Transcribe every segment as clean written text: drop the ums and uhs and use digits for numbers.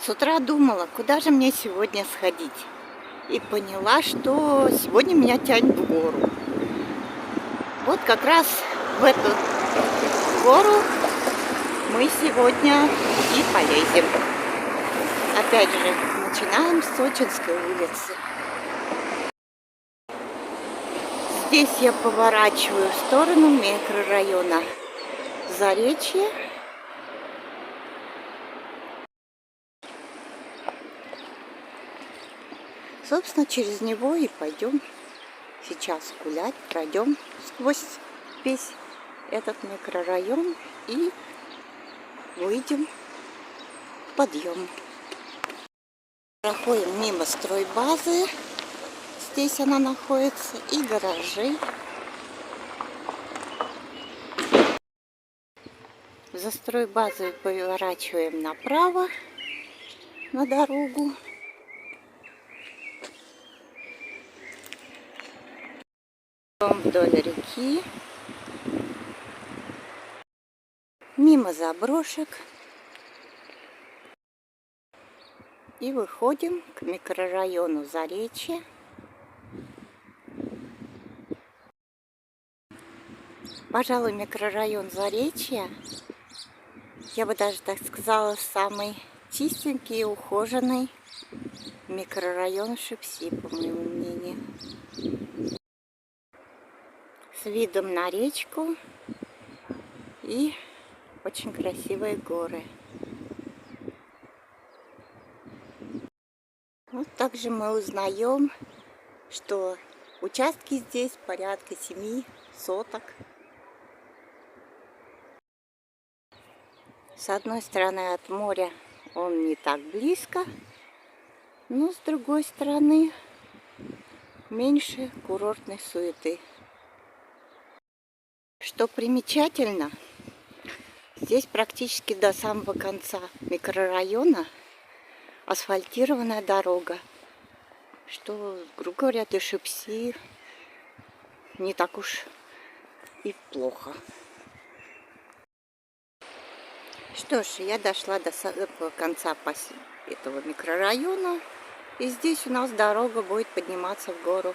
С утра думала, куда же мне сегодня сходить. И поняла, что сегодня меня тянет в гору. Вот как раз в эту гору мы сегодня и полезем. Опять же, начинаем с Сочинской улицы. Здесь я поворачиваю в сторону микрорайона Заречье. Собственно, через него и пойдем сейчас гулять, пройдем сквозь весь этот микрорайон и выйдем в подъем. Проходим мимо стройбазы, здесь она находится, и гаражей. За стройбазой поворачиваем направо на дорогу. Вдоль реки, мимо заброшек, и выходим к микрорайону Заречье. Пожалуй, микрорайон Заречье, я бы даже так сказала, самый чистенький и ухоженный микрорайон Шепси, по моему мнению. С видом на речку и очень красивые горы. Вот также мы узнаем, что участки здесь порядка 7 соток. С одной стороны от моря он не так близко, но с другой стороны меньше курортной суеты. Что примечательно, здесь практически до самого конца микрорайона асфальтированная дорога, что, грубо говоря, до Шепси не так уж и плохо. Что ж, я дошла до самого конца этого микрорайона, и здесь у нас дорога будет подниматься в гору.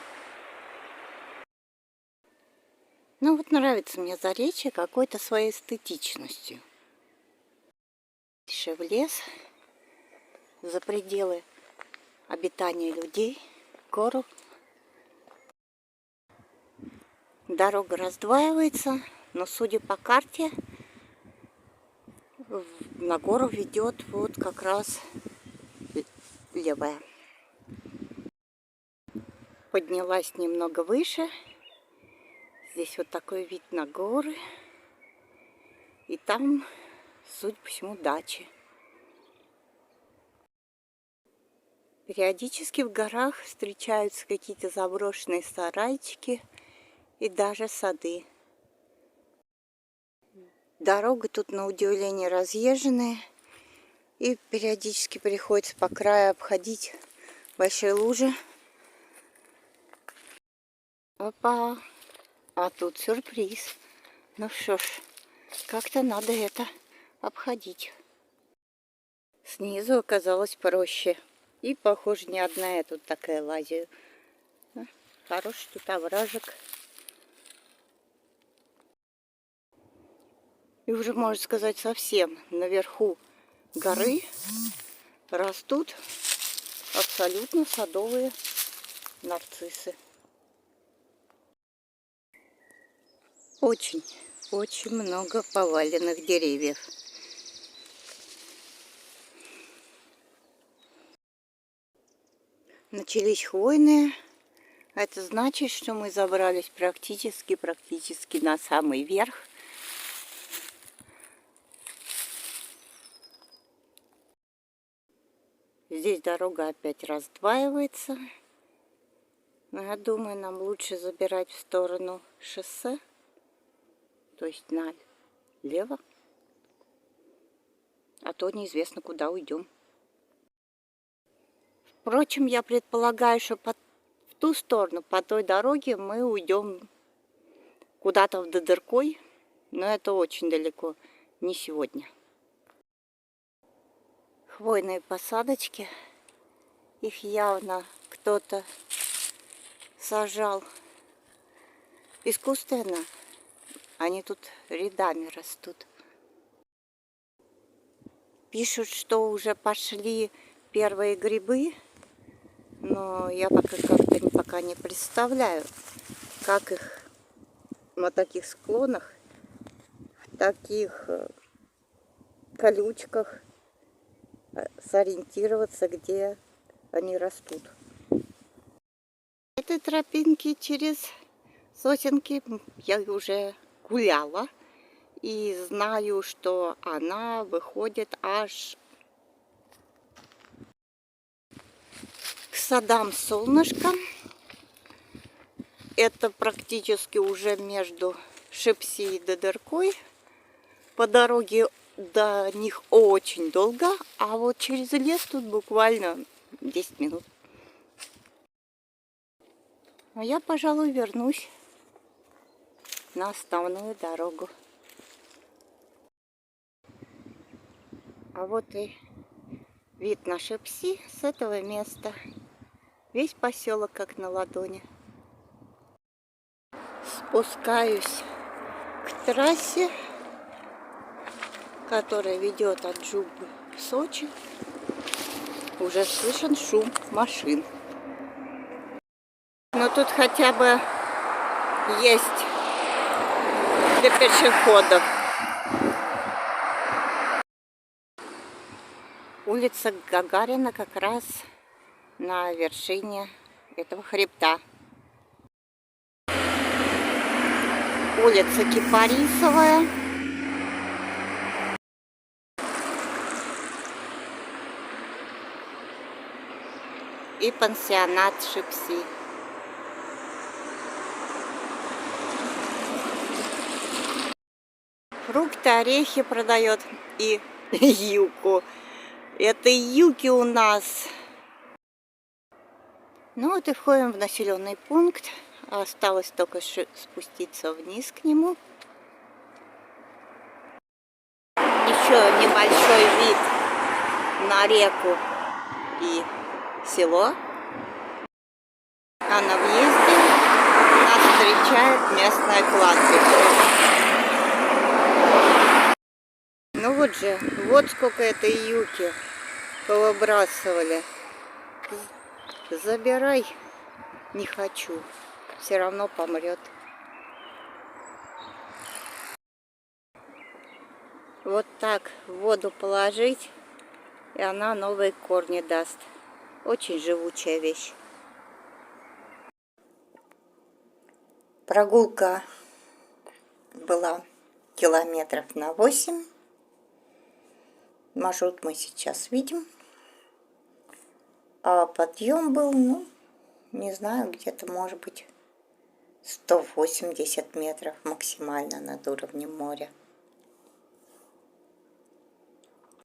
Ну вот нравится мне Заречье какой-то своей эстетичностью. Дальше в лес, за пределы обитания людей, гору. Дорога раздваивается, но судя по карте, на гору ведет вот как раз левая. Поднялась немного выше. Здесь вот такой вид на горы. И там, судя по всему, дачи. Периодически в горах встречаются какие-то заброшенные сарайчики и даже сады. Дорога тут на удивление разъезженная. И периодически приходится по краю обходить большие лужи. Опа! А тут сюрприз. Ну что ж, как-то надо это обходить. Снизу оказалось проще. И, похоже, не одна я тут такая лазю. Хороший тут овражек. И уже, можно сказать, совсем наверху горы растут абсолютно садовые нарциссы. Очень много поваленных деревьев. Начались хвойные. Это значит, что мы забрались практически на самый верх. Здесь дорога опять раздваивается. Но я думаю, нам лучше забирать в сторону шоссе. То есть налево. А то неизвестно, куда уйдем. Впрочем, я предполагаю, что в ту сторону, по той дороге, мы уйдем куда-то в хвойные посадочки. Их явно кто-то сажал искусственно. Они тут рядами растут. Пишут, что уже пошли первые грибы, но я пока не представляю, как их на таких склонах, в таких колючках сориентироваться, где они растут. Этой тропинки через сосенки я уже гуляла и знаю, что она выходит аж к садам Солнышка. Это практически уже между Шепси и Додеркой. По дороге до них очень долго, а вот через лес тут буквально 10 минут. А я, пожалуй, вернусь на основную дорогу. А вот и вид на Шепси с этого места. Весь поселок как на ладони. Спускаюсь к трассе, которая ведет от Джубы в Сочи. Уже слышен шум машин. Но тут хотя бы есть для пешеходов. Улица Гагарина как раз на вершине этого хребта. Улица Кипарисовая. И пансионат Шепси. Фрукты, орехи продает и юку. Это юки у нас. Ну вот и входим в населенный пункт. Осталось только спуститься вниз к нему. Еще небольшой вид на реку и село. А на въезде нас встречает местное кладбище. Ну вот же, вот сколько этой юки повыбрасывали. Забирай, не хочу, все равно помрет. Вот так в воду положить, и она новые корни даст. Очень живучая вещь. Прогулка была километров на 8. Маршрут мы сейчас видим. А подъем был, ну, не знаю, где-то может быть 180 метров максимально над уровнем моря.